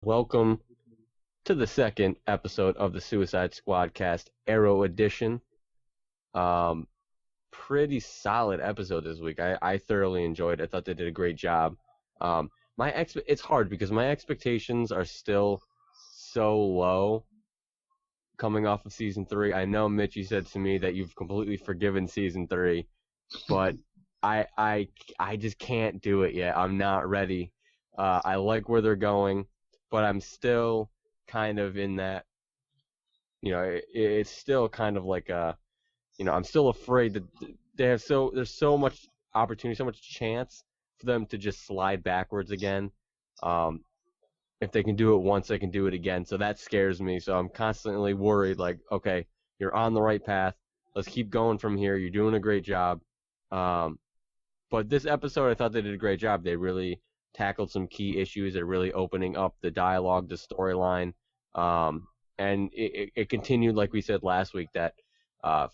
Welcome to the second episode of the Suicide Squad cast, Arrow Edition. Um, Pretty solid episode this week. I thoroughly enjoyed it. I thought they did a great job. Um, it's hard because my expectations are still so low coming off of season three. I know, Mitch, you said to me that you've completely forgiven season three, but I I I just can't do it yet. I'm not ready. I like where they're going, but I'm still kind of in that. It's still kind of like I'm still afraid that there's so much opportunity, so much chance for them to just slide backwards again. Um, if they can do it once, they can do it again. So that scares me. So I'm constantly worried. Like, okay, you're on the right path. Let's keep going from here. You're doing a great job. Um, but this episode, I thought they did a great job. They really tackled some key issues. They're really opening up the dialogue, the storyline. And it continued, like we said last week, that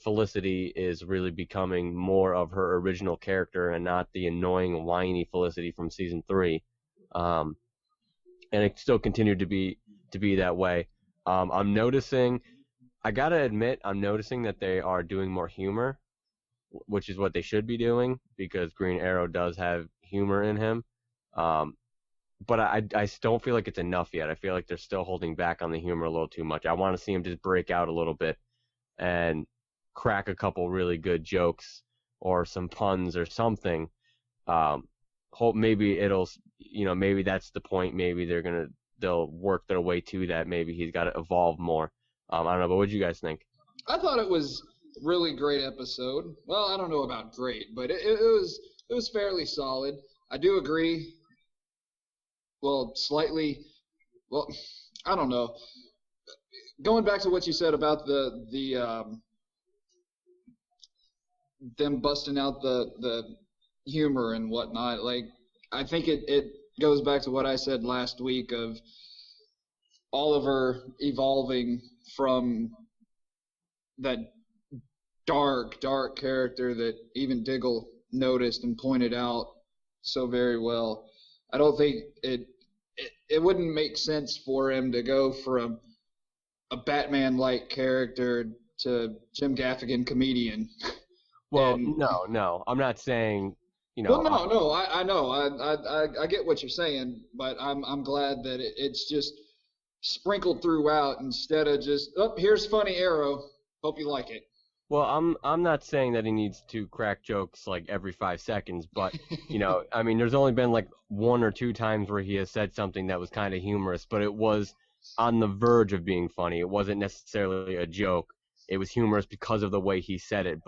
Felicity is really becoming more of her original character and not the annoying, whiny Felicity from season three. Um, and it still continued to be that way. I'm noticing, I gotta admit, I'm noticing that they are doing more humor, which is what they should be doing because Green Arrow does have humor in him. Um, but I don't feel like it's enough yet. I feel like they're still holding back on the humor a little too much. I want to see him just break out a little bit and crack a couple really good jokes or some puns or something. Um, Hope maybe maybe that's the point. Maybe they'll work their way to that. Maybe he's got to evolve more. I don't know, but what do you guys think? I thought it was a really great episode. Well, I don't know about great, but it was fairly solid. I do agree. Well, slightly. Well, I don't know. Going back to what you said about the them busting out the humor and whatnot. Like, I think it goes back to what I said last week of Oliver evolving from that dark character that even Diggle noticed and pointed out so very well. I don't think it wouldn't make sense for him to go from a Batman-like character to Jim Gaffigan comedian. Well, And no, I'm not saying, you well, know, no, I know, I get what you're saying, but I'm glad that it's just sprinkled throughout instead of just, oh, here's funny Arrow. Hope you like it. well, I'm not saying that he needs to crack jokes like every 5 seconds, but I mean, there's only been like one or two times where he has said something that was kind of humorous, but it was on the verge of being funny. It wasn't necessarily a joke. It was humorous because of the way he said it.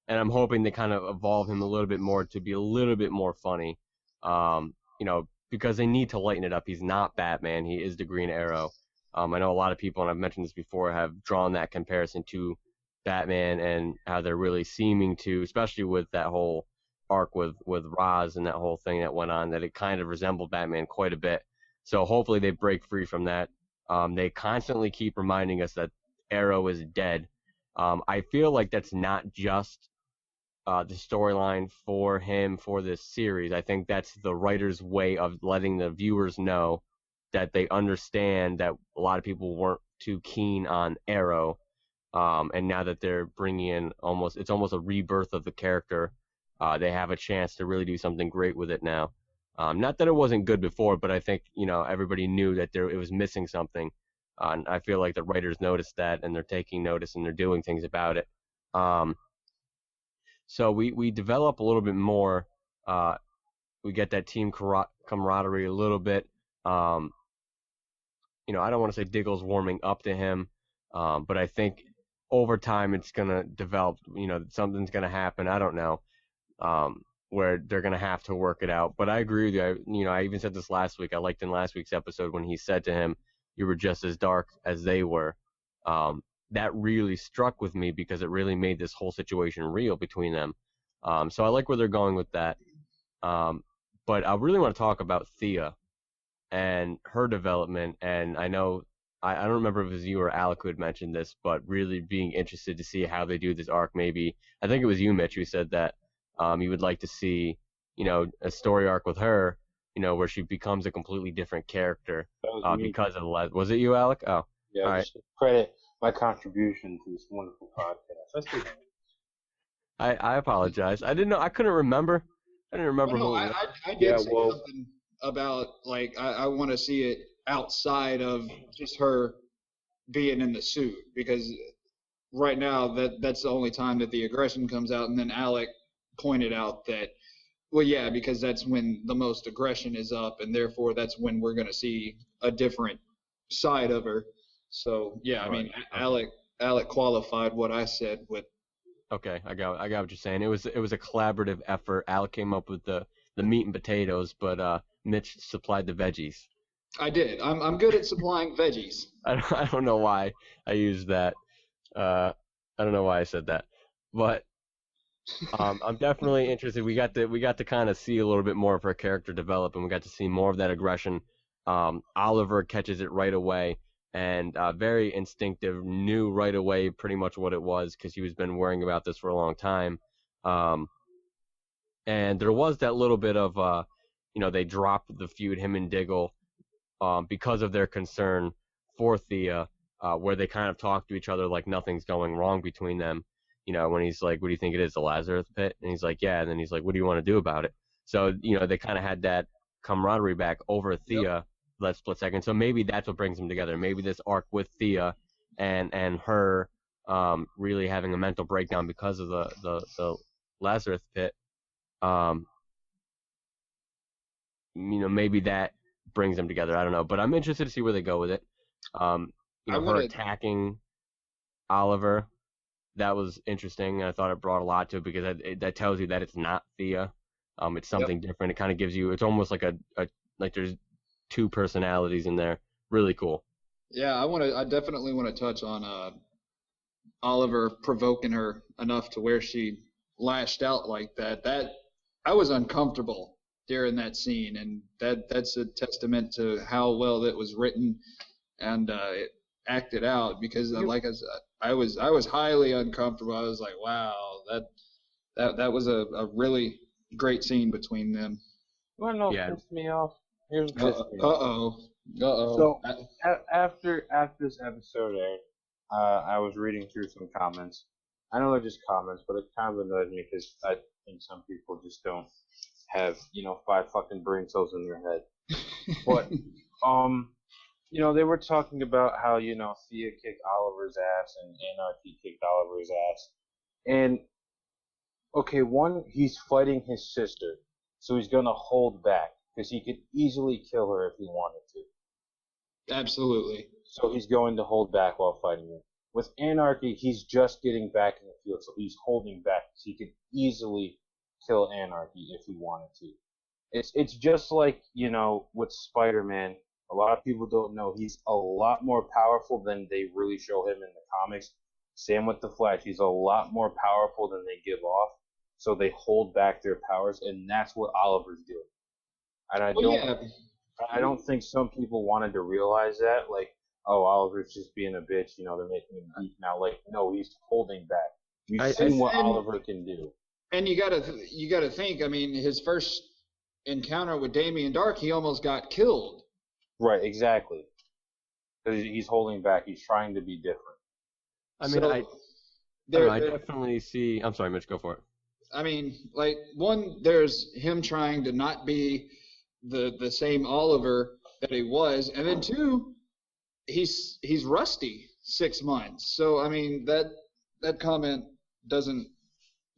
And I'm hoping they kind of evolve him a little bit more to be a little bit more funny. Because they need to lighten it up. He's not Batman. He is the Green Arrow. I know a lot of people, and I've mentioned this before, have drawn that comparison to Batman and how they're really seeming to, especially with that whole arc with Roz and that whole thing that went on, that it kind of resembled Batman quite a bit. So hopefully they break free from that. They constantly keep reminding us that Arrow is dead. I feel like that's not just the storyline for him for this series. I think that's the writer's way of letting the viewers know that they understand that a lot of people weren't too keen on Arrow, and now that they're bringing in it's almost a rebirth of the character. They have a chance to really do something great with it now. Not that it wasn't good before, but I think everybody knew that it was missing something. And I feel like the writers noticed that, and they're taking notice and they're doing things about it. Um, so we develop a little bit more. We get that team camaraderie a little bit. Um, I don't want to say Diggle's warming up to him, but I think over time it's gonna develop. Something's gonna happen. I don't know, where they're gonna have to work it out. But I agree with you. I even said this last week. I liked in last week's episode when he said to him, "You were just as dark as they were." That really struck with me because it really made this whole situation real between them. So I like where they're going with that. But I really want to talk about Thea and her development. And I don't remember if it was you or Alec who had mentioned this, but really being interested to see how they do this arc. Maybe I think it was you, Mitch, who said that you would like to see, a story arc with her. where she becomes a completely different character That was me. because of the was it you, Alec? Oh, Yeah, all right. just credit my contribution to this wonderful podcast. I still don't. I apologize. I didn't know. I couldn't remember. I didn't Well, remember no, who it I, was. I, I Yeah, did say well, something about like I want to see it outside of just her being in the suit because right now that's the only time that the aggression comes out, and then Alec pointed out that well, yeah, because that's when the most aggression is up, and therefore that's when we're going to see a different side of her. So yeah, I Right. mean, Okay. Alec qualified what I said with. Okay. I got what you're saying. It was a collaborative effort. Al came up with the meat and potatoes, but Mitch supplied the veggies. I did. I'm good at supplying veggies. I don't know why I used that. I don't know why I said that, but I'm definitely interested. We got to kind of see a little bit more of her character develop, and we got to see more of that aggression. Oliver catches it right away, and very instinctive, knew right away pretty much what it was because he was been worrying about this for a long time. Um, and there was that little bit of they dropped the feud, him and Diggle, because of their concern for Thea, where they kind of talk to each other like nothing's going wrong between them. When he's like, "What do you think it is, the Lazarus Pit?" And he's like, "Yeah." And then he's like, "What do you want to do about it?" So they kind of had that camaraderie back over Yep. Thea that split second. So maybe that's what brings them together. Maybe this arc with Thea and her really having a mental breakdown because of the Lazarus Pit. Um, maybe that brings them together. I don't know, but I'm interested to see where they go with it. I Her want to. attacking Oliver, that was interesting. I thought it brought a lot to it because that tells you that it's not Thea. It's Yep. something different. It kind of gives you. It's almost like like there's two personalities in there. Really cool. Yeah, I want to. I definitely want to touch on Oliver provoking her enough to where she lashed out like that. That I was uncomfortable during that scene, and that's a testament to how well that was written and it acted out. Because, like I said, I was highly uncomfortable. I was like, wow, that was a really great scene between them. you want to know what Yeah, pissed me off? Here's what Uh pissed me off. oh, uh So oh. after this episode aired, I was reading through some comments. I know they're just comments, but it kind of annoyed me because I think some people just don't have 5 fucking brain cells in their head. But they were talking about how Thea kicked Oliver's ass and Anarchy kicked Oliver's ass, and okay, one, he's fighting his sister, so he's gonna hold back because he could easily kill her if he wanted to. Absolutely. So he's going to hold back while fighting her. With Anarchy, he's just getting back in the field, so he's holding back because he could easily kill Anarchy if he wanted to. It's just like with Spider-Man. A lot of people don't know he's a lot more powerful than they really show him in the comics. Same with the Flash. He's a lot more powerful than they give off, so they hold back their powers, and that's what Oliver's doing. And Well, yeah. I don't think some people wanted to realize that. Like, oh, Oliver's just being a bitch. They're making him weak now. Like, no, he's holding back. You've seen what And Oliver can do. and you gotta think. I mean, his first encounter with Damien Dark, he almost got killed. Right, exactly. Because he's holding back. He's trying to be different. I mean, So I don't know. I there, definitely see. I'm sorry, Mitch. Go for it. I mean, like one, there's him trying to not be the same Oliver that he was, and then two, he's rusty 6 months. So I mean that comment doesn't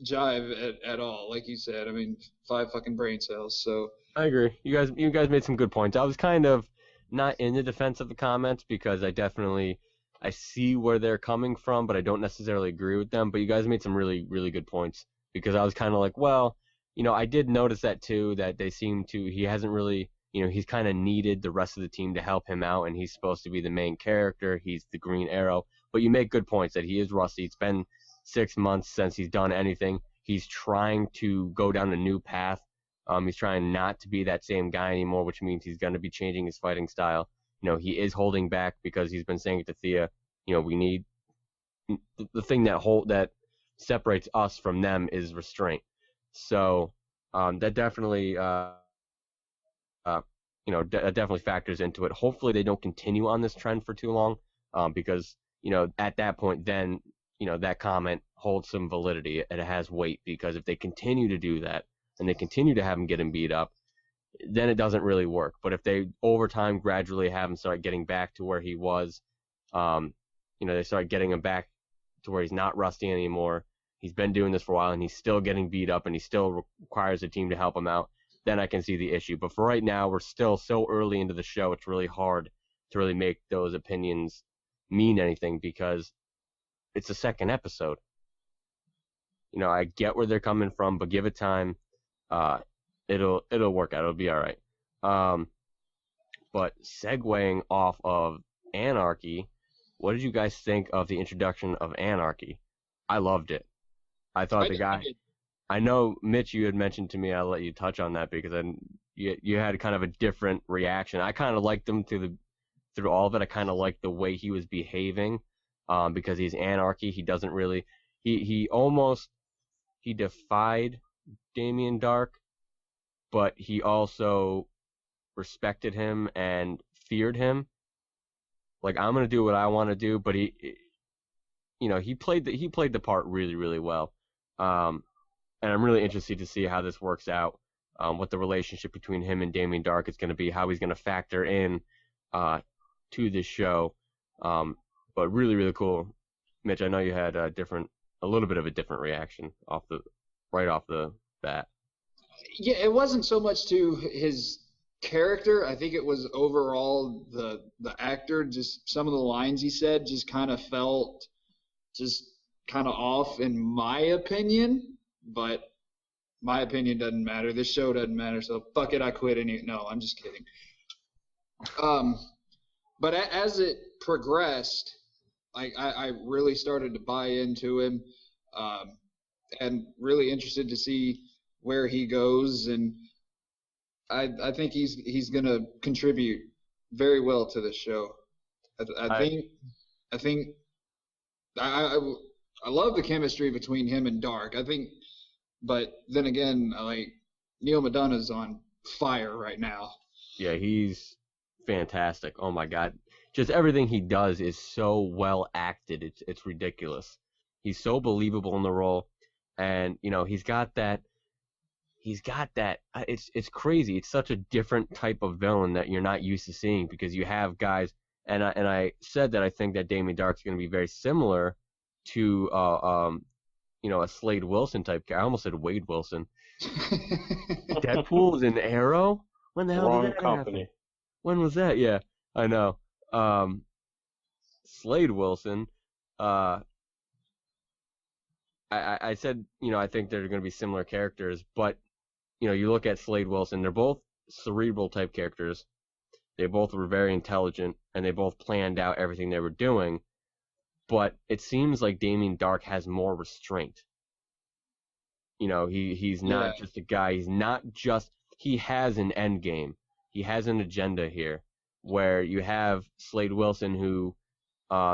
jive at all. Like you said, I mean 5 fucking brain cells. So I agree. You guys made some good points. I was kind of not in the defense of the comments because I see where they're coming from, but I don't necessarily agree with them. But you guys made some really really good points because I was kind of like, well, I did notice that too, that he hasn't really, he's kind of needed the rest of the team to help him out, and he's supposed to be the main character. He's the Green Arrow. But you make good points that he is rusty. It's been 6 months since he's done anything. He's trying to go down a new path. He's trying not to be that same guy anymore, which means he's going to be changing his fighting style. He is holding back because he's been saying it to Thea. We need the thing that separates us from them is restraint. So that definitely that definitely factors into it. Hopefully they don't continue on this trend for too long, because at that point then that comment holds some validity and it has weight, because if they continue to do that and they continue to have him get him beat up, then it doesn't really work. But if they over time gradually have him start getting back to where he was, they start getting him back to where he's not rusty anymore. He's been doing this for a while and he's still getting beat up and he still requires a team to help him out. Then I can see the issue. But for right now, we're still so early into the show, it's really hard to really make those opinions mean anything because it's the second episode. I get where they're coming from, but give it time. It'll work out. It'll be all right. But segueing off of Anarchy, what did you guys think of the introduction of Anarchy? I loved it. I thought the guy. I know, Mitch, you had mentioned to me. I'll let you touch on that because you had kind of a different reaction. I kind of liked him through all of it. I kind of liked the way he was behaving, because he's Anarchy. He doesn't really. He defied Damien Dark, but he also respected him and feared him. Like, I'm gonna do what I want to do, but he played the part really, really well. And I'm really interested to see how this works out, what the relationship between him and Damien Dark is going to be, how he's going to factor in to this show. But really, really cool. Mitch, I know you had a little bit of a different reaction right off the bat. Yeah, it wasn't so much to his character. I think it was overall the actor. Just some of the lines he said just kind of felt just kind of off in my opinion. But my opinion doesn't matter. This show doesn't matter. So fuck it, I quit. No, I'm just kidding. But as it progressed, I really started to buy into him, and really interested to see where he goes. And I think he's going to contribute very well to this show. I love the chemistry between him and Dark. I think, but then again, Neil Madonna's on fire right now. Yeah, he's fantastic. Oh my God, just everything he does is so well acted. It's ridiculous. He's so believable in the role, and he's got that. It's crazy. It's such a different type of villain that you're not used to seeing, because you have guys, and I said that I think that Damien Dark's going to be very similar to a Slade Wilson type character. I almost said Wade Wilson. Deadpool is in Arrow? When the hell Wrong did that company. happen? When was that? Yeah, I know. Slade Wilson. I said, I think they're going to be similar characters, but you look at Slade Wilson, they're both cerebral type characters. They both were very intelligent, and they both planned out everything they were doing. But it seems like Damien Dark has more restraint. He's not just a guy. He has an end game. He has an agenda here, where you have Slade Wilson, who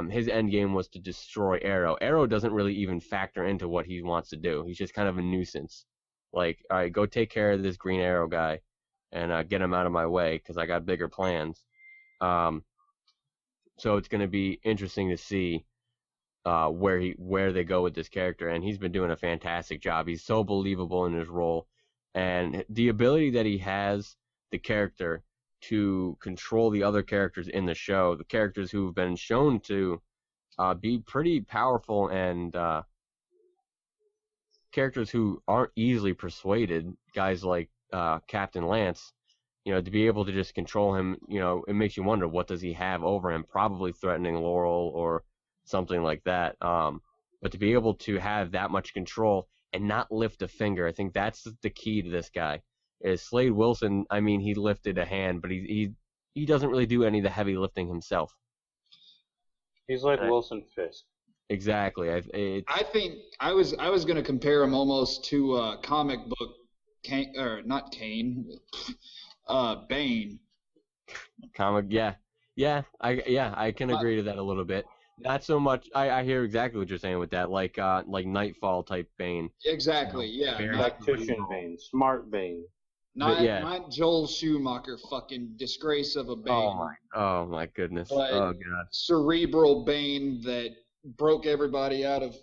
his end game was to destroy Arrow. Arrow doesn't really even factor into what he wants to do. He's just kind of a nuisance. Like, all right, go take care of this Green Arrow guy and get him out of my way because I got bigger plans. So it's going to be interesting to see where they go with this character, and he's been doing a fantastic job. He's so believable in his role, and the ability that he has, the character, to control the other characters in the show, the characters who've been shown to be pretty powerful, and characters who aren't easily persuaded, guys like Captain Lance, to be able to just control him, it makes you wonder, what does he have over him? Probably threatening Laurel or something like that. But to be able to have that much control and not lift a finger, I think that's the key to this guy. Is Slade Wilson, he lifted a hand, but he doesn't really do any of the heavy lifting himself. He's like Wilson Fisk. Exactly. I think I was going to compare him almost to comic book Bane. Comic, yeah. I can agree to that a little bit. Not so much. I hear exactly what you're saying with that, like Nightfall type Bane. Exactly. Yeah. Tactician Bane, smart Bane. But yeah. Not Joel Schumacher, fucking disgrace of a Bane. Oh my goodness. But Oh god. cerebral Bane that broke everybody out of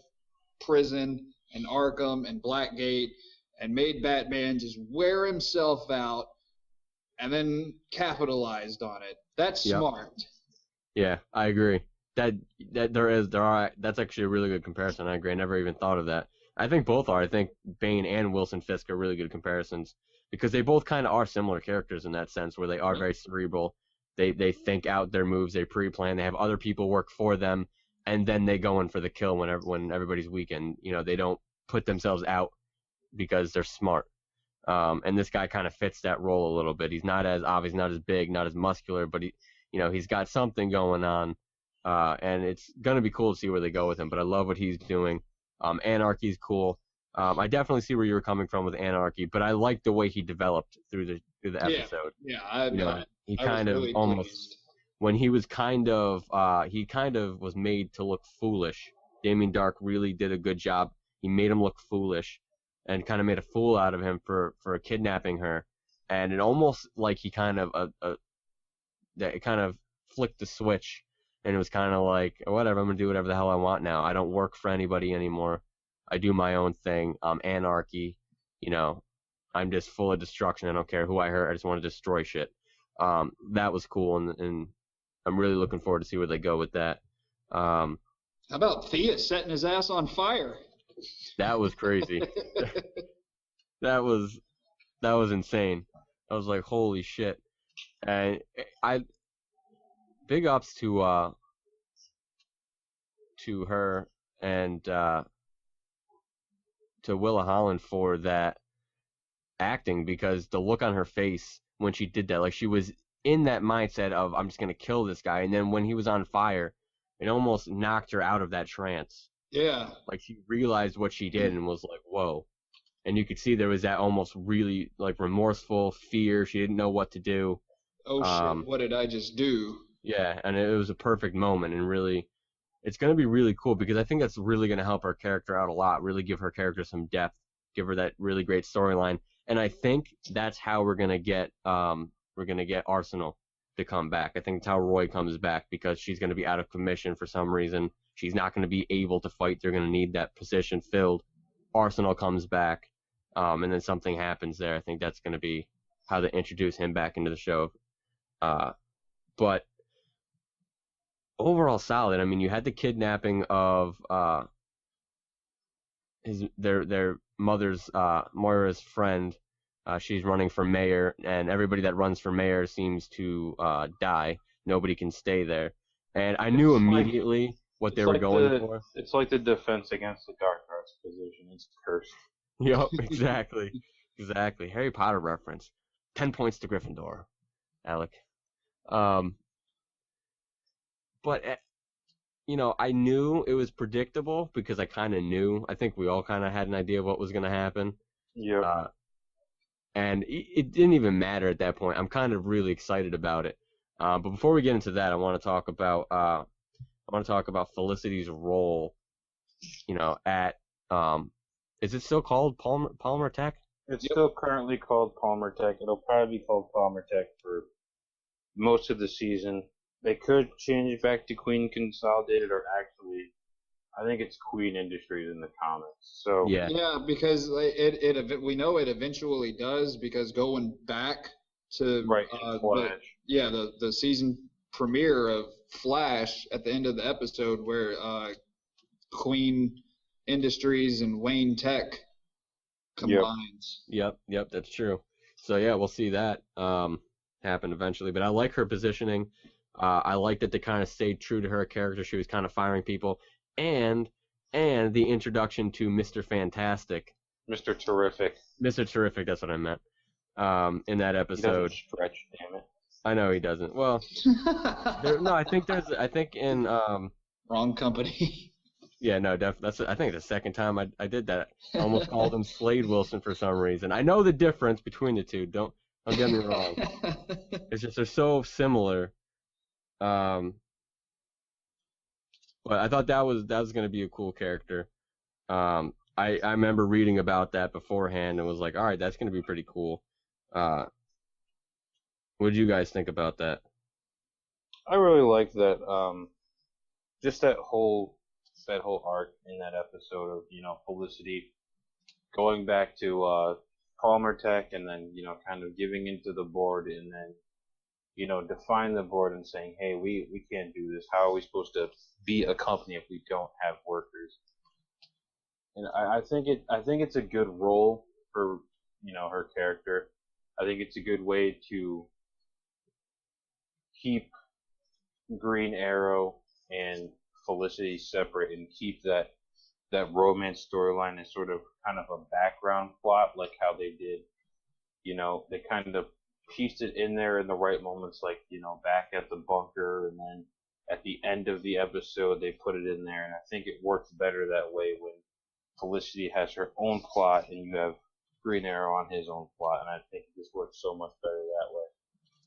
prison and Arkham and Blackgate and made Batman just wear himself out and then capitalized on it. That's smart. Yeah, I agree. That's actually a really good comparison. I agree. I never even thought of that. I think both are. I think Bane and Wilson Fisk are really good comparisons because they both kind of are similar characters in that sense, where they are very cerebral. They think out their moves, they pre-plan, they have other people work for them, and then they go in for the kill when everybody's weak, and they don't put themselves out because they're smart. And this guy kind of fits that role a little bit. He's not as obvious, not as big, not as muscular, but he's got something going on, and it's gonna be cool to see where they go with him. But I love what he's doing. Anarchy's cool. I definitely see where you were coming from with Anarchy, but I like the way he developed through the episode. Yeah, he kind of really almost pleased. When he was kind of was made to look foolish. Damien Dark really did a good job. He made him look foolish, and kind of made a fool out of him for kidnapping her. And it almost like he kind of that it kind of flicked the switch, and it was kind of like, whatever, I'm gonna do whatever the hell I want now. I don't work for anybody anymore. I do my own thing. I'm Anarchy. I'm just full of destruction. I don't care who I hurt. I just want to destroy shit. That was cool, and I'm really looking forward to see where they go with that. How about Thea setting his ass on fire? That was crazy. that was insane. I was like, holy shit. And big ups to her and to Willa Holland for that acting, because the look on her face when she did that, like she was in that mindset of, I'm just gonna kill this guy, and then when he was on fire, it almost knocked her out of that trance. Yeah. Like she realized what she did and was like, whoa. And you could see there was that almost really like remorseful fear. She didn't know what to do. Oh shit, what did I just do? Yeah, and it was a perfect moment, and really, it's going to be really cool because I think that's really going to help her character out a lot, really give her character some depth, give her that really great storyline. And I think that's how we're going to get Arsenal to come back. I think that's how Roy comes back, because she's going to be out of commission for some reason. She's not going to be able to fight. They're going to need that position filled. Arsenal comes back, and then something happens there. I think that's going to be how they introduce him back into the show. But overall solid. I mean, you had the kidnapping of their mother's Moira's friend. She's running for mayor, and everybody that runs for mayor seems to die. Nobody can stay there. And I knew immediately what they were going for. It's like the Defense Against the Dark Arts position. It's cursed. Yep, exactly. Exactly. Harry Potter reference. 10 points to Gryffindor, Alec. But, I knew it was predictable because I kind of knew. I think we all kind of had an idea of what was going to happen. Yeah. And it didn't even matter at that point. I'm kind of really excited about it. But before we get into that, I want to talk about Felicity's role. At is it still called Palmer Tech? It's still currently called Palmer Tech. It'll probably be called Palmer Tech for most of the season. They could change it back to Queen Consolidated, or actually, I think it's Queen Industries in the comics. So yeah, because we know it eventually does, because going back to the season premiere of Flash at the end of the episode where Queen Industries and Wayne Tech combines. Yep, that's true. So yeah, we'll see that happen eventually. But I like her positioning. I like that they kind of stayed true to her character. She was kind of firing people, and the introduction to Mr. Fantastic, Mr. Terrific. That's what I meant. In that episode. He doesn't stretch, damn it. I know he doesn't. Well, I think in wrong company. Yeah, no, definitely. I think the second time I did that. I almost called him Slade Wilson for some reason. I know the difference between the two. Don't get me wrong. It's just they're so similar. But I thought that was going to be a cool character. I remember reading about that beforehand and was like, all right, that's going to be pretty cool. What did you guys think about that? I really like that. Just that whole arc in that episode of Felicity going back to Palmer Tech and then kind of giving into the board and then define the board and saying, hey, we can't do this. How are we supposed to be a company if we don't have workers? And I think it's a good role for her character. I think it's a good way to keep Green Arrow and Felicity separate and keep that romance storyline as sort of kind of a background plot, like how they did. They kind of pieced it in there in the right moments, like back at the bunker, and then at the end of the episode they put it in there, and I think it works better that way when Felicity has her own plot and you have Green Arrow on his own plot, and I think it just works so much better that way.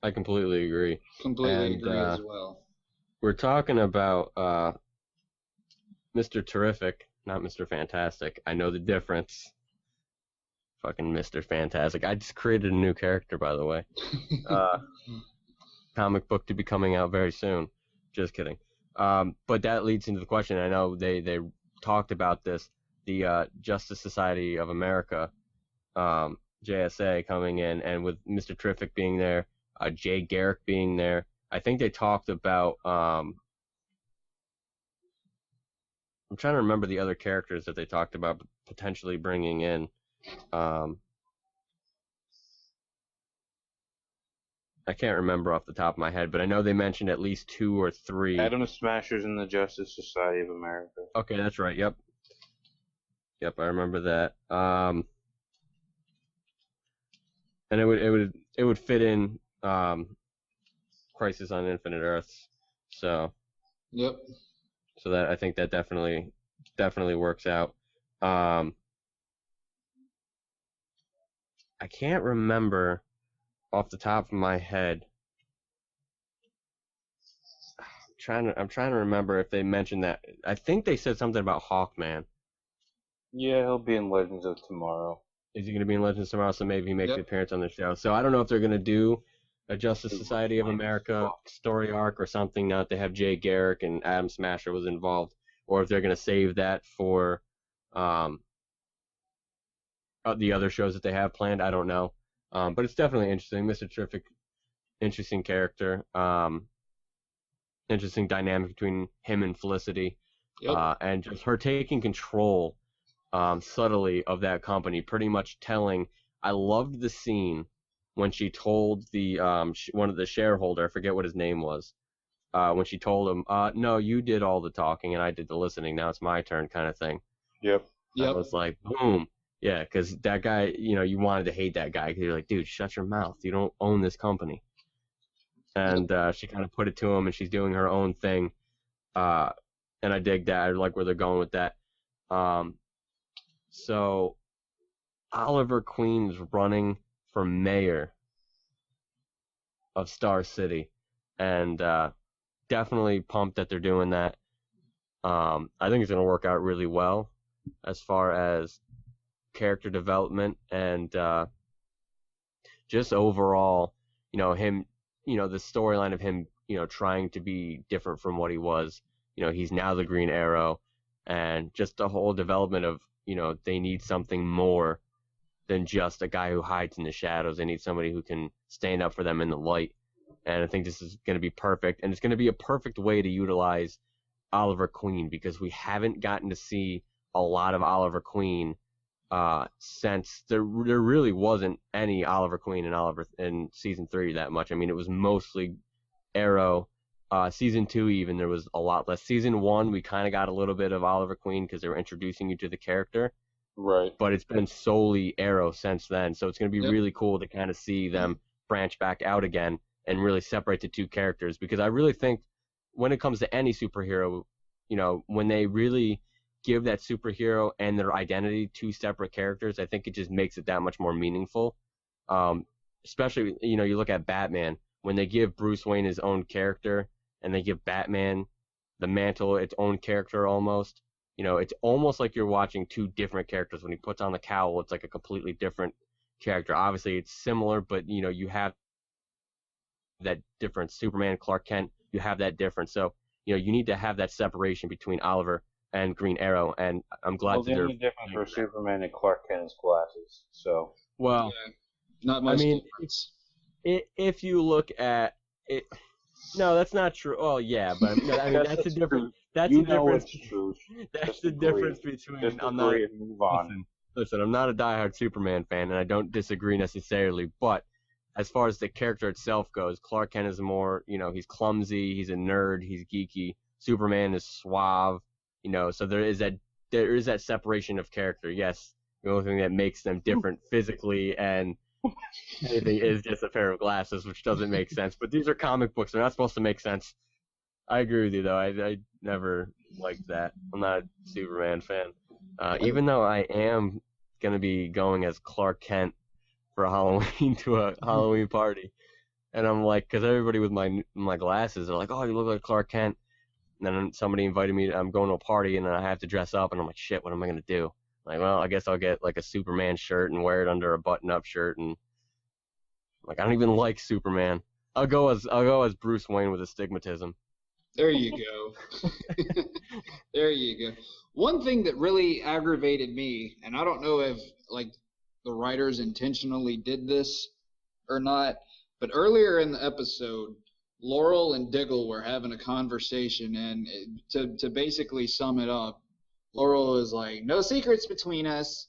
I completely agree. Completely agree as well. We're talking about Mr. Terrific, not Mr. Fantastic. I know the difference. Fucking Mr. Fantastic. I just created a new character, by the way. Comic book to be coming out very soon. Just kidding. But that leads into the question. I know they talked about this. The Justice Society of America, JSA, coming in, and with Mr. Terrific being there, Jay Garrick being there. I think they talked about. I'm trying to remember the other characters that they talked about potentially bringing in. I can't remember off the top of my head, but I know they mentioned at least 2 or 3. Atom Smashers in the Justice Society of America. Okay, that's right. Yep, I remember that. And it would fit in Crisis on Infinite Earths. So. Yep. So that I think that definitely works out. I can't remember off the top of my head. I'm trying to remember if they mentioned that. I think they said something about Hawkman. Yeah, he'll be in Legends of Tomorrow. Is he going to be in Legends of Tomorrow? So maybe he makes an appearance on the show. So I don't know if they're going to do a Justice Society of America story arc or something. Now that they have Jay Garrick and Atom Smasher was involved, or if they're going to save that for the other shows that they have planned. I don't know. But it's definitely interesting. Mr. Terrific, interesting character. Interesting dynamic between him and Felicity. Yep. And just her taking control subtly of that company, pretty much telling. I loved the scene when she told the one of the shareholder, I forget what his name was, when she told him, no, you did all the talking and I did the listening. Now it's my turn, kind of thing. Yep. I was like, boom. Yeah, because that guy, you wanted to hate that guy because you're like, dude, shut your mouth. You don't own this company. And she kind of put it to him, and she's doing her own thing. And I dig that. I like where they're going with that. So Oliver Queen's running for mayor of Star City, and definitely pumped that they're doing that. I think it's going to work out really well as far as character development and just overall, him, the storyline of him, trying to be different from what he was. He's now the Green Arrow, and just the whole development of, they need something more than just a guy who hides in the shadows. They need somebody who can stand up for them in the light. And I think this is going to be perfect, and it's going to be a perfect way to utilize Oliver Queen, because we haven't gotten to see a lot of Oliver Queen since there really wasn't any Oliver Queen in season 3 that much. I mean, it was mostly Arrow. Season 2 even, there was a lot less. Season 1, we kind of got a little bit of Oliver Queen because they were introducing you to the character. Right. But it's been solely Arrow since then, so it's going to be really cool to kind of see them branch back out again and really separate the two characters, because I really think when it comes to any superhero, when they really give that superhero and their identity to separate characters, I think it just makes it that much more meaningful. Especially, you look at Batman, when they give Bruce Wayne his own character and they give Batman the mantle, its own character almost. It's almost like you're watching two different characters. When he puts on the cowl, it's like a completely different character. Obviously, it's similar, but you have that difference. Superman, Clark Kent, you have that difference. So you need to have that separation between Oliver and Green Arrow, and I'm glad Well, that the they're. only difference for Superman and Clark Kent is glasses. So. Well, Yeah, not I much mean, difference. if you look at it, no, that's not true. Oh yeah, but no, I mean that's the difference. True. That's You the know difference. it's true. That's Just the agree. difference between. Just I'm not. agree and move on. Listen. I'm not a diehard Superman fan, and I don't disagree necessarily. But as far as the character itself goes, Clark Kent is more. He's clumsy. He's a nerd. He's geeky. Superman is suave. So there is that separation of character. Yes, the only thing that makes them different physically and anything is just a pair of glasses, which doesn't make sense. But these are comic books; they're not supposed to make sense. I agree with you, though. I never liked that. I'm not a Superman fan, even though I am gonna be going as Clark Kent for Halloween to a Halloween party, and I'm like, because everybody with my glasses are like, "Oh, you look like Clark Kent." And then somebody invited me. I'm going to a party, and I have to dress up, and I'm like, "Shit, what am I gonna do?" Like, well, I guess I'll get like a Superman shirt and wear it under a button-up shirt, and like I don't even like Superman. I'll go as Bruce Wayne with astigmatism. There you go. There you go. One thing that really aggravated me, and I don't know if like the writers intentionally did this or not, but earlier in the episode, Laurel and Diggle were having a conversation, and to basically sum it up, Laurel was like, "No secrets between us,"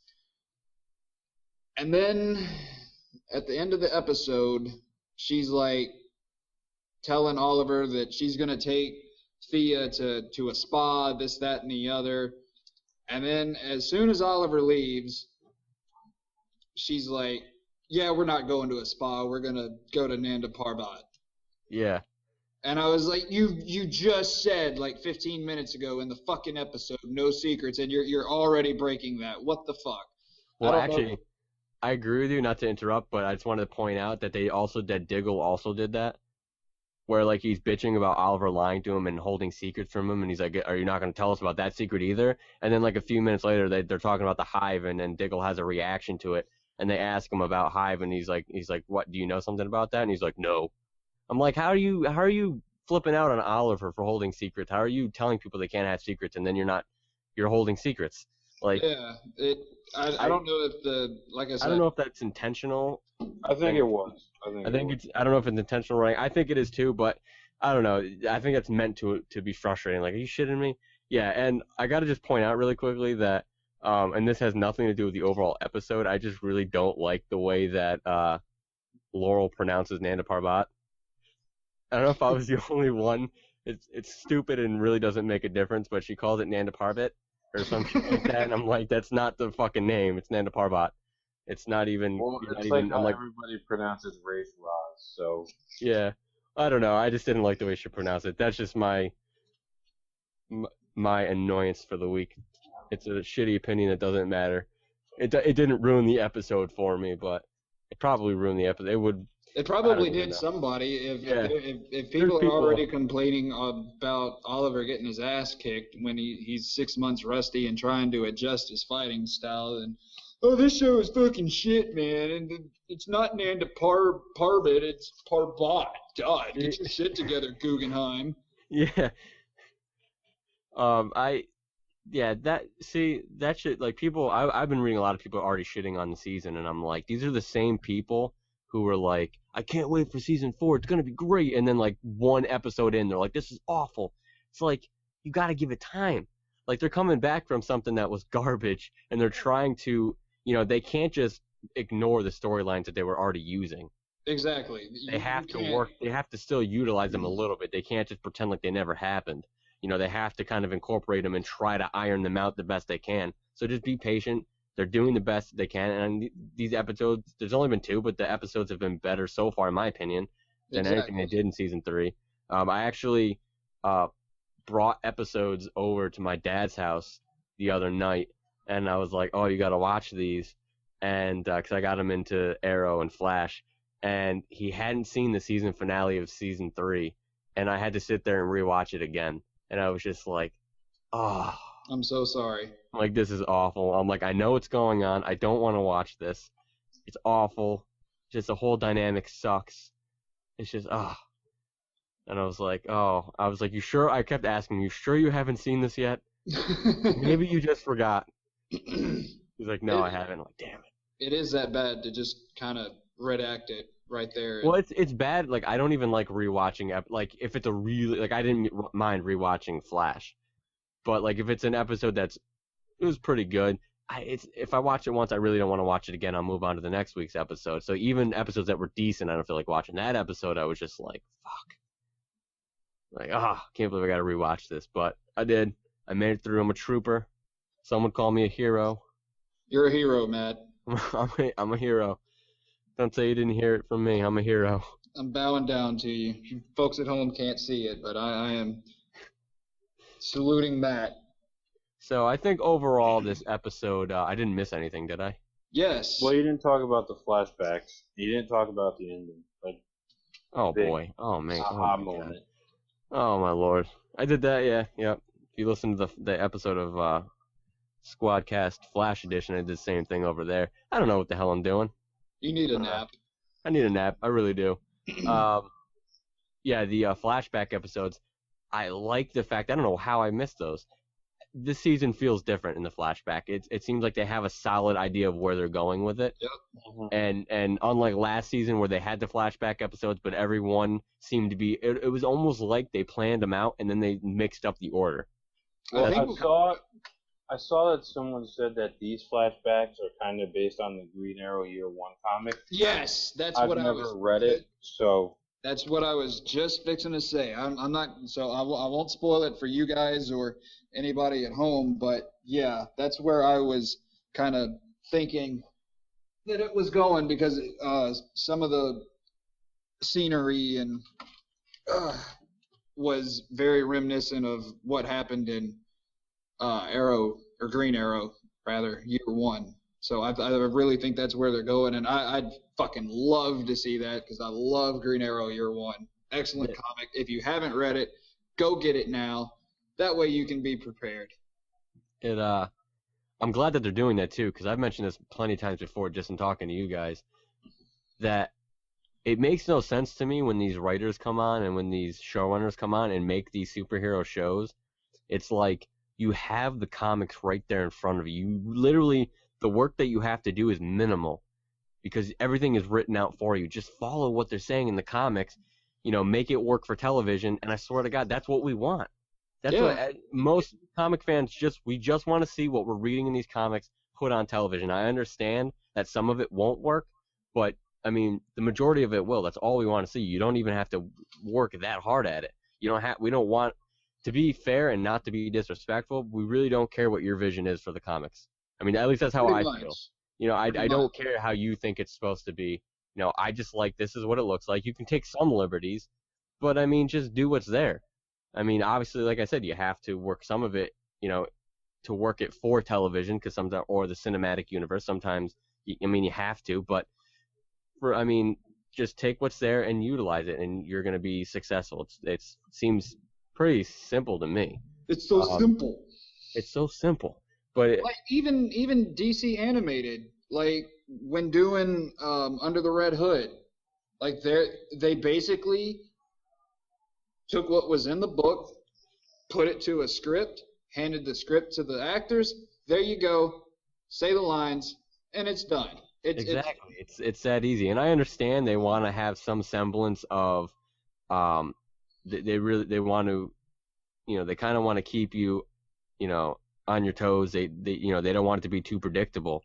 and then at the end of the episode, she's like telling Oliver that she's gonna take Thea to a spa, this, that, and the other. And then as soon as Oliver leaves, she's like, "Yeah, we're not going to a spa. We're gonna go to Nanda Parbat." Yeah. And I was like, you just said like 15 minutes ago in the fucking episode, no secrets, and you're already breaking that. What the fuck? Well, I actually, I agree with you. Not to interrupt, but I just wanted to point out that that Diggle also did that, where like he's bitching about Oliver lying to him and holding secrets from him, and he's like, "Are you not going to tell us about that secret either?" And then like a few minutes later, they're talking about the Hive, and then Diggle has a reaction to it, and they ask him about Hive, and he's like, "What? Do you know something about that?" And he's like, "No." I'm like, how are you flipping out on Oliver for holding secrets? How are you telling people they can't have secrets, and then you're holding secrets? Like, Yeah, I don't know if like I I said, don't know if that's intentional. I think it was. I don't know if it's intentional writing. I think it is too, but I don't know. I think it's meant to be frustrating. Like, are you shitting me? Yeah, and I got to just point out really quickly that, and this has nothing to do with the overall episode. I just really don't like the way that Laurel pronounces Nanda Parbat. I don't know if I was the only one. It's stupid and really doesn't make a difference, but she calls it Nanda Parbat or some shit like that, and I'm like, that's not the fucking name. It's Nanda Parbat. It's not even. Well, Not it's even. like how I'm like, everybody pronounces Rafe Ross. So yeah. I don't know. I just didn't like the way she pronounced it. That's just my annoyance for the week. It's a shitty opinion that doesn't matter. It didn't ruin the episode for me, but it probably ruined the episode. It would. it I probably don't even did know. somebody. Yeah. If people are people- already complaining about Oliver getting his ass kicked when he's 6 months rusty and trying to adjust his fighting style, and oh, this show is fucking shit, man, and it's not Nanda Parbat, it's Parbat. God, get your shit together, Guggenheim. Yeah. That shit, like, people, I've been reading a lot of people already shitting on the season, and I'm like, these are the same people who were like, I can't wait for season 4, it's gonna be great, and then like one episode in, they're like, this is awful. It's like, you gotta give it time. Like, they're coming back from something that was garbage, and they're trying to, they can't just ignore the storylines that they were already using. Exactly. They have to work. They have to still utilize them a little bit. They can't just pretend like they never happened. They have to kind of incorporate them and try to iron them out the best they can. So just be patient. They're doing the best they can. And these episodes, there's only been 2, but the episodes have been better so far, in my opinion, than anything they did in season 3. I actually brought episodes over to my dad's house the other night, and I was like, "Oh, you got to watch these," and because I got him into Arrow and Flash. And he hadn't seen the season finale of season 3, and I had to sit there and rewatch it again. And I was just like, oh, I'm so sorry. I'm like, this is awful. I'm like, I know what's going on. I don't want to watch this. It's awful. Just the whole dynamic sucks. It's just And I was like, you sure? I kept asking, you sure you haven't seen this yet? Maybe you just forgot. He's like, no, I haven't. I'm like, damn it. It is that bad to just kind of redact it right there. Well, it's bad. Like, I don't even like rewatching. Like, if it's a really like, I didn't mind rewatching Flash, but like if it's an episode it was pretty good. If I watch it once, I really don't want to watch it again. I'll move on to the next week's episode. So even episodes that were decent, I don't feel like watching that episode. I was just like, fuck. Like, can't believe I got to rewatch this, but I did. I made it through. I'm a trooper. Someone call me a hero. You're a hero, Matt. I'm a hero. Don't say you didn't hear it from me. I'm a hero. I'm bowing down to you. You folks at home can't see it, but I am saluting Matt. So I think overall this episode, I didn't miss anything, did I? Yes. Well, you didn't talk about the flashbacks. You didn't talk about the ending. Like, oh boy. Oh man. aha moment. Oh my lord. I did that. Yeah. Yep. If you listen to the episode of Squadcast Flash Edition, I did the same thing over there. I don't know what the hell I'm doing. You need a nap. I need a nap. I really do. Yeah, the flashback episodes. I like the fact. I don't know how I missed those. This season feels different in the flashback. It seems like they have a solid idea of where they're going with it. Yep. And unlike last season where they had the flashback episodes, but everyone seemed to be. It was almost like they planned them out and then they mixed up the order. Well, I saw that someone said that these flashbacks are kind of based on the Green Arrow Year One comic. Yes, that's I've what I was. never read it, so. That's what I was just fixing to say. I'm not, so I won't spoil it for you guys or anybody at home, but yeah, that's where I was kind of thinking that it was going because some of the scenery and was very reminiscent of what happened in Arrow, or Green Arrow, rather, Year One. So I really think that's where they're going, and I'd fucking love to see that because I love Green Arrow Year One. Excellent comic. If you haven't read it, go get it now. That way you can be prepared. I'm glad that they're doing that too because I've mentioned this plenty of times before just in talking to you guys that it makes no sense to me when these writers come on and when these showrunners come on and make these superhero shows. It's like you have the comics right there in front of you. You literally, the work that you have to do is minimal because everything is written out for you. Just follow what they're saying in the comics, make it work for television. And I swear to God, that's what we want. That's what most comic fans we just want to see what we're reading in these comics put on television. I understand that some of it won't work, but I mean, the majority of it will. That's all we want to see. You don't even have to work that hard at it. We don't want to be fair and not to be disrespectful. We really don't care what your vision is for the comics. I mean, at least that's how I feel. I don't care how you think it's supposed to be. I just like this is what it looks like. You can take some liberties, but I mean, just do what's there. I mean, obviously, like I said, you have to work some of it, to work it for television because sometimes, or the cinematic universe. Sometimes, you have to, but just take what's there and utilize it, and you're going to be successful. It seems pretty simple to me. It's so simple. It's so simple, but like even DC animated, like when doing Under the Red Hood, like they basically took what was in the book, put it to a script, handed the script to the actors. There you go, say the lines, and it's done. Exactly. It's that easy. And I understand they want to have some semblance of they want to they kind of want to keep you on your toes. They don't want it to be too predictable.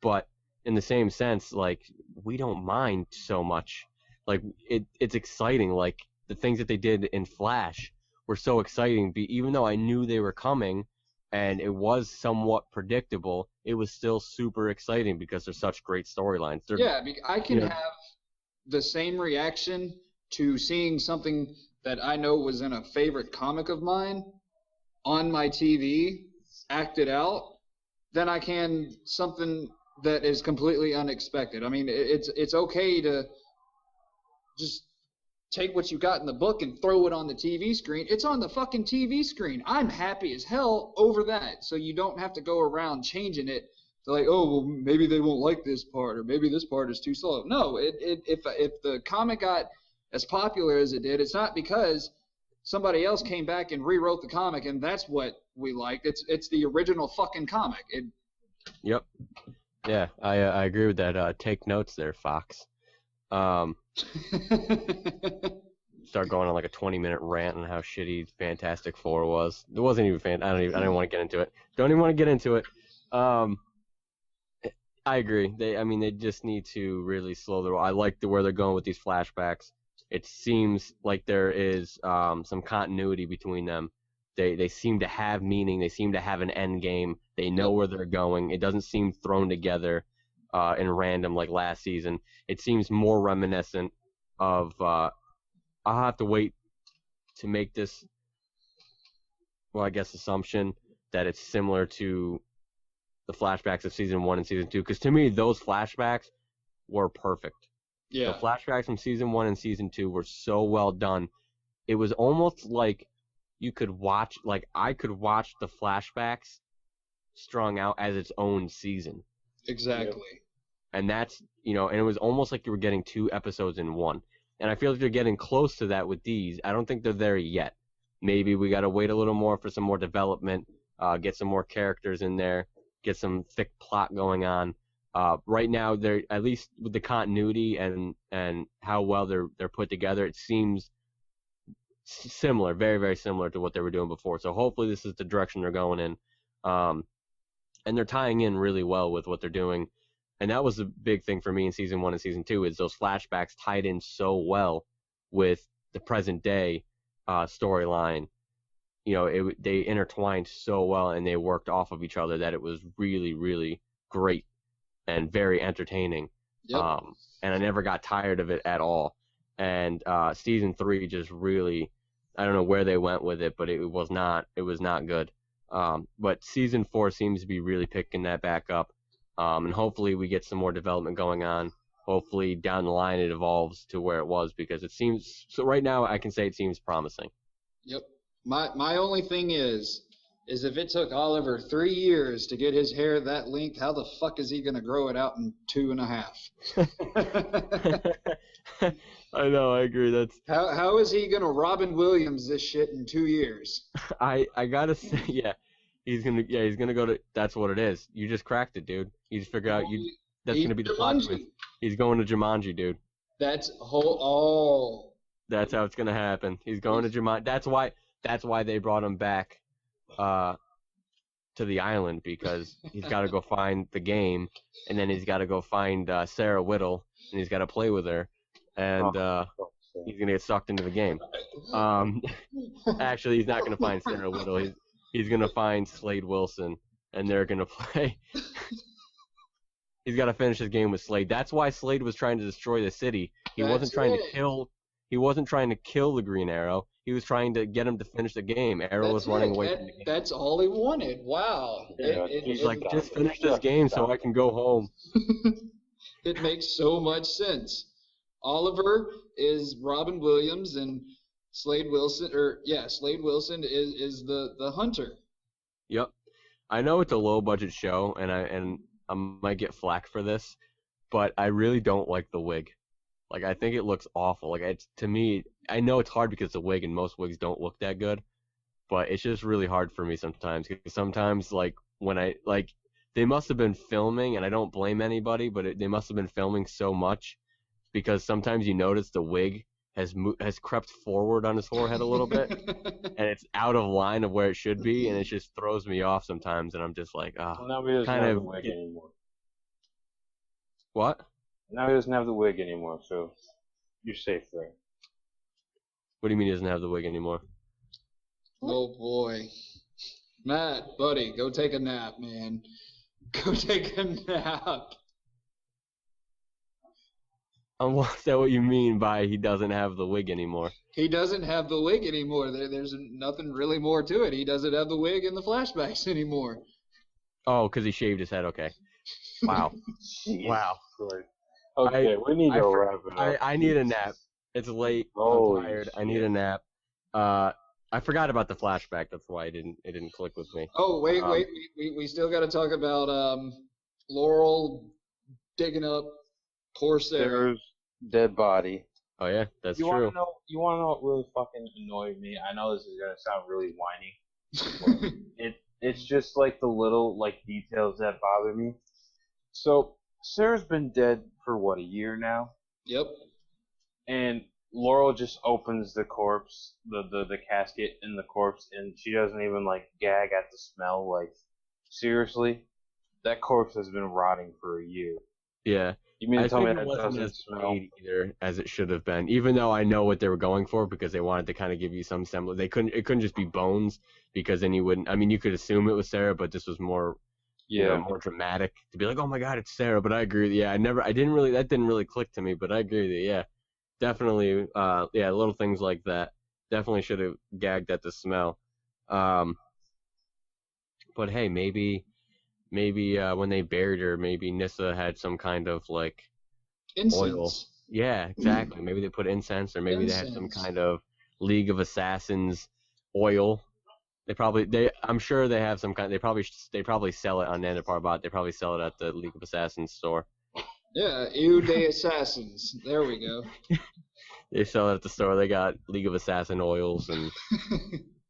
But in the same sense, like we don't mind so much. Like it's exciting. Like the things that they did in Flash were so exciting. Even though I knew they were coming and it was somewhat predictable, it was still super exciting because they're such great storylines. I can have the same reaction to seeing something that I know was in a favorite comic of mine on my TV acted out than I can something that is completely unexpected. I mean, it's okay to just take what you got in the book and throw it on the TV screen. It's on the fucking TV screen. I'm happy as hell over that. So you don't have to go around changing it they're like, oh, well, maybe they won't like this part, or maybe this part is too slow. No, if the comic got as popular as it did, it's not because somebody else came back and rewrote the comic, and that's what we liked. It's the original fucking comic. Yep. Yeah, I agree with that. Take notes there, Fox. Start going on like a 20-minute rant on how shitty Fantastic Four was. It wasn't even I don't want to get into it. Don't even want to get into it. I agree. They just need to really slow the roll. I like where they're going with these flashbacks. It seems like there is some continuity between them. They seem to have meaning. They seem to have an end game. They know where they're going. It doesn't seem thrown together and random like last season. It seems more reminiscent of. I'll have to wait to make this, well, I guess, assumption that it's similar to the flashbacks of season 1 and season 2. Because to me, those flashbacks were perfect. Yeah. The flashbacks from season 1 and season 2 were so well done. It was almost like you could watch, like I could watch the flashbacks strung out as its own season. Exactly. And that's, and it was almost like you were getting 2 episodes in one. And I feel like they're getting close to that with these. I don't think they're there yet. Maybe we got to wait a little more for some more development, get some more characters in there, get some thick plot going on. Right now, they're at least with the continuity and how well they're put together, it seems similar, very, very similar to what they were doing before. So hopefully this is the direction they're going in. And they're tying in really well with what they're doing. And that was the big thing for me in season 1 and season 2 is those flashbacks tied in so well with the present day storyline. They intertwined so well and they worked off of each other that it was really, really great and very entertaining. Yep. And I never got tired of it at all. And season 3 just really, I don't know where they went with it, but it was not good. But season 4 seems to be really picking that back up. And hopefully we get some more development going on. Hopefully down the line it evolves to where it was because it seems so. Right now I can say it seems promising. Yep. My only thing is if it took Oliver 3 years to get his hair that length, how the fuck is he gonna grow it out in 2.5? I know, I agree. That's how is he gonna Robin Williams this shit in 2 years? I gotta say, yeah. He's gonna go to. That's what it is. You just cracked it, dude. You just figured out that's gonna be the plot twist. He's going to Jumanji, dude. That's That's how it's gonna happen. He's going to Jumanji. That's why they brought him back, to the island because he's got to go find the game, and then he's got to go find Sarah Whittle, and he's got to play with her, and he's gonna get sucked into the game. Actually, he's not gonna find Sarah Whittle. He's going to find Slade Wilson, and they're going to play. He's got to finish his game with Slade. That's why Slade was trying to destroy the city. He wasn't trying to kill the Green Arrow. He was trying to get him to finish the game. Arrow was running away from the game. That's all he wanted. Wow. He's like, just finish this game so I can go home. It makes so much sense. Oliver is Robin Williams, and Slade Wilson is the hunter. Yep. I know it's a low budget show and I might get flack for this, but I really don't like the wig. Like I think it looks awful. Like to me, I know it's hard because it's a wig and most wigs don't look that good, but it's just really hard for me sometimes because sometimes like when they must have been filming and I don't blame anybody, but they must have been filming so much because sometimes you notice the wig has crept forward on his forehead a little bit, and it's out of line of where it should be, and it just throws me off sometimes, and I'm just like, now he doesn't have the wig anymore. What? Now he doesn't have the wig anymore, so you're safe there. What do you mean he doesn't have the wig anymore? Oh boy, Matt, buddy, go take a nap, man. Go take a nap. Is that what you mean by he doesn't have the wig anymore? He doesn't have the wig anymore. There's nothing really more to it. He doesn't have the wig in the flashbacks anymore. Oh, because he shaved his head. Okay. Wow. Wow. Okay, we need to wrap it up. I need a nap. It's late. I'm tired. I need a nap. I forgot about the flashback. That's why it didn't click with me. Oh, wait. We still got to talk about Laurel digging up poor Sarah. Sarah's dead body. Oh yeah, that's You true. You wanna know what really fucking annoyed me? I know this is gonna sound really whiny. It's just like the little like details that bother me. So Sarah's been dead for what, a year now? Yep. And Laurel just opens the corpse, the casket in the corpse, and she doesn't even like gag at the smell. Like, seriously, that corpse has been rotting for a year. Yeah. You mean to tell me that it wasn't doesn't as smell? great either as it should have been. Even though I know what they were going for because they wanted to kind of give you some semblance. It couldn't just be bones because then you wouldn't. I mean, you could assume it was Sarah, but this was more, more dramatic to be like, oh my God, it's Sarah. But I agree. Yeah, that didn't really click to me. But I agree with you. Yeah, definitely. Little things like that definitely should have gagged at the smell. But hey, maybe when they buried her, maybe Nissa had some kind of like Incense. oil. Yeah, exactly. Maybe they put incense, or maybe they had some kind of League of Assassins oil. I'm sure they have some kind. They probably sell it on Nanda Parbat. They probably sell it at the League of Assassins store. Yeah, Eau de Assassins. There we go. They sell it at the store. They got League of Assassin oils and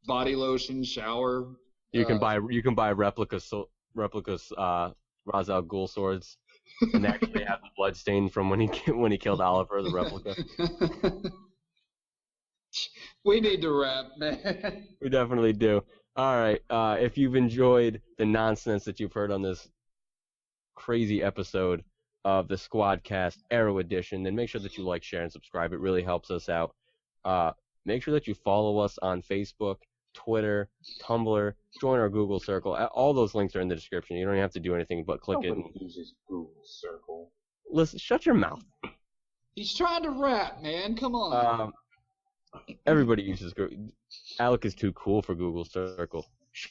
body lotion, shower. You can buy replicas Ra's al Ghul swords, and they actually have the blood stain from when he killed Oliver, the replica. We need to wrap, man. We definitely do. All right. If you've enjoyed the nonsense that you've heard on this crazy episode of the Squadcast Arrow Edition, then make sure that you like, share, and subscribe. It really helps us out. Make sure that you follow us on Facebook, Twitter, Tumblr, join our Google Circle. All those links are in the description. You don't have to do anything but click it. Nobody uses Google Circle. Listen, shut your mouth. He's trying to rap, man. Come on. Everybody uses Google. Alec is too cool for Google Circle.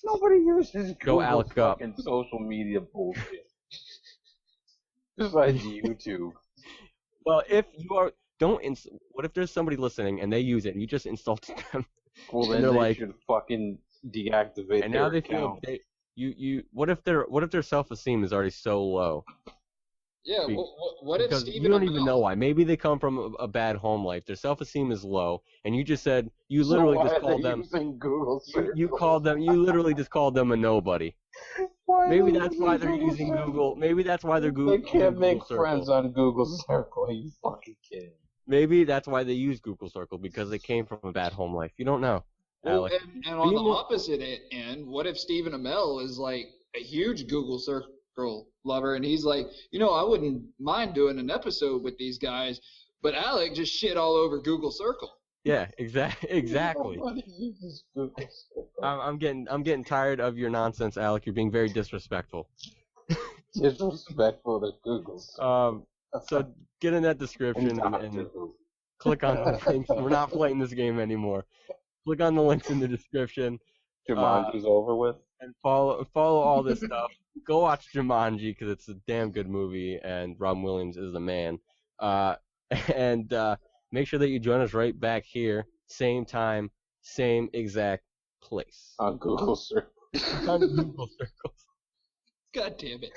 Nobody uses Google Alec up. social media bullshit. Besides YouTube. Well, if you are, what if there's somebody listening and they use it and you just insulted them? Well, then they should fucking deactivate and their now they account. feel what if their self-esteem is already so low? Yeah, what if Stephen you don't even know why. Maybe they come from a bad home life. Their self-esteem is low, and you just said you literally just called them. Google you literally just called them a nobody. Maybe that's why they're using Google. Maybe that's why they're Google. They can't make Circle. friends on Google Circle. Are you fucking kidding? Maybe that's why they use Google Circle, because they came from a bad home life. You don't know, Alec. And on the opposite end, what if Stephen Amell is like a huge Google Circle lover, and he's like, I wouldn't mind doing an episode with these guys, but Alec just shit all over Google Circle. Yeah, exactly. Nobody uses Google Circle. I'm getting tired of your nonsense, Alec. You're being very disrespectful. Disrespectful to Google. So get in that description and click on the links. We're not playing this game anymore. Click on the links in the description. Jumanji's over with. And follow all this stuff. Go watch Jumanji because it's a damn good movie, and Robin Williams is the man. And make sure that you join us right back here, same time, same exact place. On Google Circle. On Google Circles. God damn it.